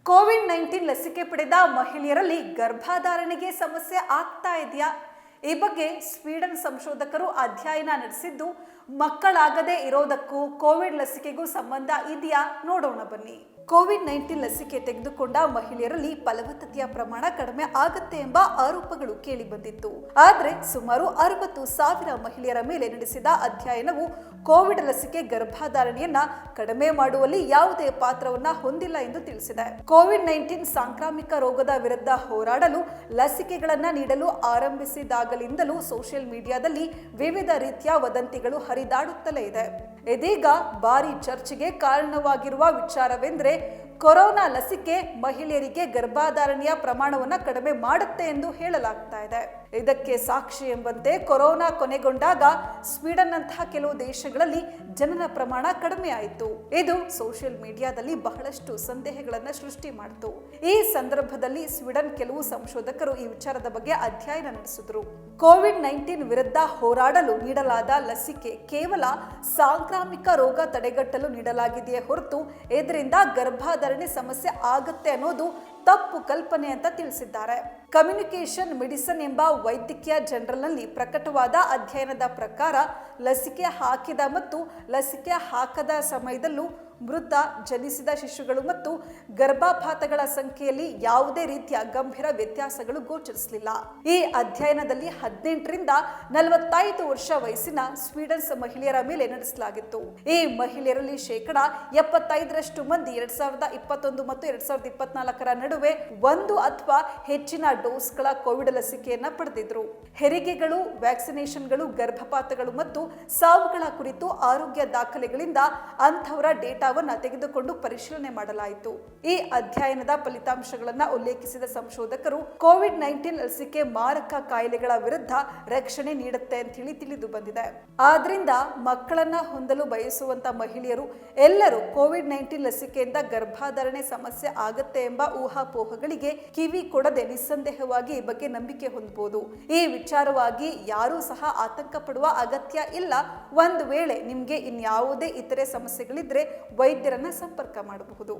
COVID-19 ಲಸಿಕೆ ಪಡೆದ ಮಹಿಳೆಯರಲ್ಲಿ ಗರ್ಭಧಾರಣೆಗೆ ಸಮಸ್ಯೆ ಆಗ್ತಾ ಇದೆಯಾ? ಈ ಬಗ್ಗೆ ಸ್ವೀಡನ್ ಸಂಶೋಧಕರು ಅಧ್ಯಯನ ನಡೆಸಿದ್ದು, ಮಕ್ಕಳಾಗದೇ ಇರೋದಕ್ಕೂ ಕೋವಿಡ್ ಲಸಿಕೆಗೂ ಸಂಬಂಧ ಇದೆಯಾ ನೋಡೋಣ ಬನ್ನಿ. ಕೋವಿಡ್-19 ಲಸಿಕೆ ತೆಗೆದುಕೊಂಡ ಮಹಿಳೆಯರಲ್ಲಿ ಫಲವತ್ತತೆಯ ಪ್ರಮಾಣ ಕಡಿಮೆ ಆಗುತ್ತೆ ಎಂಬ ಆರೋಪಗಳು ಕೇಳಿ ಬಂದಿತ್ತು. ಆದರೆ ಸುಮಾರು 60,000 ಮಹಿಳೆಯರ ಮೇಲೆ ನಡೆಸಿದ ಅಧ್ಯಯನವು ಕೋವಿಡ್ ಲಸಿಕೆ ಗರ್ಭಧಾರಣೆಯನ್ನ ಕಡಿಮೆ ಮಾಡುವಲ್ಲಿ ಯಾವುದೇ ಪಾತ್ರವನ್ನ ಹೊಂದಿಲ್ಲ ಎಂದು ತಿಳಿಸಿದೆ. ಕೋವಿಡ್-19 ಸಾಂಕ್ರಾಮಿಕ ರೋಗದ ವಿರುದ್ಧ ಹೋರಾಡಲು ಲಸಿಕೆಗಳನ್ನ ನೀಡಲು ಆರಂಭಿಸಿದಾಗಲಿಂದಲೂ ಸೋಷಿಯಲ್ ಮೀಡಿಯಾದಲ್ಲಿ ವಿವಿಧ ರೀತಿಯ ವದಂತಿಗಳು ಹರಿದಾಡುತ್ತಲೇ ಇದೆ. ಇದೀಗ ಭಾರಿ ಚರ್ಚೆಗೆ ಕಾರಣವಾಗಿರುವ ವಿಚಾರವೆಂದರೆ ಕೊರೋನಾ ಲಸಿಕೆ ಮಹಿಳೆಯರಿಗೆ ಗರ್ಭಧಾರಣೆಯ ಪ್ರಮಾಣವನ್ನು ಕಡಿಮೆ ಮಾಡುತ್ತೆ ಎಂದು ಹೇಳಲಾಗ್ತಾ ಇದೆ. ಇದಕ್ಕೆ ಸಾಕ್ಷಿ ಎಂಬಂತೆ ಕೊರೋನಾ ಕೊನೆಗೊಂಡಾಗ ಸ್ವೀಡನ್ ನಂತಹ ಕೆಲವು ದೇಶಗಳಲ್ಲಿ ಜನನ ಪ್ರಮಾಣ ಕಡಿಮೆ ಆಯಿತು. ಇದು ಸೋಷಿಯಲ್ ಮೀಡಿಯಾದಲ್ಲಿ ಬಹಳಷ್ಟು ಸಂದೇಹಗಳನ್ನು ಸೃಷ್ಟಿ ಮಾಡಿತು. ಈ ಸಂದರ್ಭದಲ್ಲಿ ಸ್ವೀಡನ್ ಕೆಲವು ಸಂಶೋಧಕರು ಈ ವಿಚಾರದ ಬಗ್ಗೆ ಅಧ್ಯಯನ ನಡೆಸಿದರು. ಕೋವಿಡ್-19 ವಿರುದ್ಧ ಹೋರಾಡಲು ನೀಡಲಾದ ಲಸಿಕೆ ಕೇವಲ ಸಾಂಕ್ರಾಮಿಕ ರೋಗ ತಡೆಗಟ್ಟಲು ನೀಡಲಾಗಿದೆಯೇ ಹೊರತು ಇದರಿಂದ ಗರ್ಭಧಾರಣೆ ಸಮಸ್ಯೆ ಆಗುತ್ತೆ ಅನ್ನೋದು ತಪ್ಪು ಕಲ್ಪನೆ ಅಂತ ತಿಳಿಸಿದ್ದಾರೆ. ಕಮ್ಯುನಿಕೇಷನ್ ಮೆಡಿಸಿನ್ ಎಂಬ ವೈದ್ಯಕೀಯ ಜರ್ನಲ್ನಲ್ಲಿ ಪ್ರಕಟವಾದ ಅಧ್ಯಯನದ ಪ್ರಕಾರ ಲಸಿಕೆ ಹಾಕಿದ ಮತ್ತು ಲಸಿಕೆ ಹಾಕದ ಸಮಯದಲ್ಲೂ ಮೃತ ಜನಿಸಿದ ಶಿಶುಗಳು ಮತ್ತು ಗರ್ಭಪಾತಗಳ ಸಂಖ್ಯೆಯಲ್ಲಿ ಯಾವುದೇ ರೀತಿಯ ಗಂಭೀರ ವ್ಯತ್ಯಾಸಗಳು ಗೋಚರಿಸಲಿಲ್ಲ. ಈ ಅಧ್ಯಯನದಲ್ಲಿ 18 ರಿಂದ 45 ವರ್ಷ ವಯಸ್ಸಿನ ಸ್ವೀಡನ್ ಮಹಿಳೆಯರ ಮೇಲೆ ನಡೆಸಲಾಗಿತ್ತು. ಈ ಮಹಿಳೆಯರಲ್ಲಿ 75% ಮಂದಿ 2021 ಮತ್ತು 2024 ನಡುವೆ ಒಂದು ಅಥವಾ ಹೆಚ್ಚಿನ ಡೋಸ್ಗಳ ಕೋವಿಡ್ ಲಸಿಕೆಯನ್ನ ಪಡೆದಿದ್ರು. ಹೆರಿಗೆಗಳು, ವ್ಯಾಕ್ಸಿನೇಷನ್ಗಳು, ಗರ್ಭಪಾತಗಳು ಮತ್ತು ಸಾವುಗಳ ಕುರಿತು ಆರೋಗ್ಯ ದಾಖಲೆಗಳಿಂದ ಅಂಥವರ ಡೇಟಾವನ್ನ ತೆಗೆದುಕೊಂಡು ಪರಿಶೀಲನೆ ಮಾಡಲಾಯಿತು. ಈ ಅಧ್ಯಯನದ ಫಲಿತಾಂಶಗಳನ್ನು ಉಲ್ಲೇಖಿಸಿದ ಸಂಶೋಧಕರು ಕೋವಿಡ್-19 ಲಸಿಕೆ ಮಾರಕ ಕಾಯಿಲೆಗಳ ವಿರುದ್ಧ ರಕ್ಷಣೆ ನೀಡುತ್ತೆ ಅಂತ ಹೇಳಿ ತಿಳಿದು ಬಂದಿದೆ. ಆದ್ರಿಂದ ಮಕ್ಕಳನ್ನ ಹೊಂದಲು ಬಯಸುವಂತ ಮಹಿಳೆಯರು ಎಲ್ಲರೂ ಕೋವಿಡ್-19 ಲಸಿಕೆಯಿಂದ ಗರ್ಭಧಾರಣೆ ಸಮಸ್ಯೆ ಆಗತ್ತೆ ಎಂಬ ಊಹಾಪೋಹಗಳಿಗೆ ಕಿವಿ ಕೊಡದೆ ನಿಸ್ಸಂದೇಹವಾಗಿ ಈ ಬಗ್ಗೆ ನಂಬಿಕೆ ಹೊಂದಬಹುದು. ಈ ವಿಚಾರವಾಗಿ ಯಾರೂ ಸಹ ಆತಂಕ ಪಡುವ ಅಗತ್ಯ ಇಲ್ಲ. ಒಂದು ವೇಳೆ ನಿಮಗೆ ಇನ್ಯಾವುದೇ ಇತರೆ ಸಮಸ್ಯೆಗಳಿದ್ರೆ ವೈದ್ಯರನ್ನ ಸಂಪರ್ಕ ಮಾಡಬಹುದು.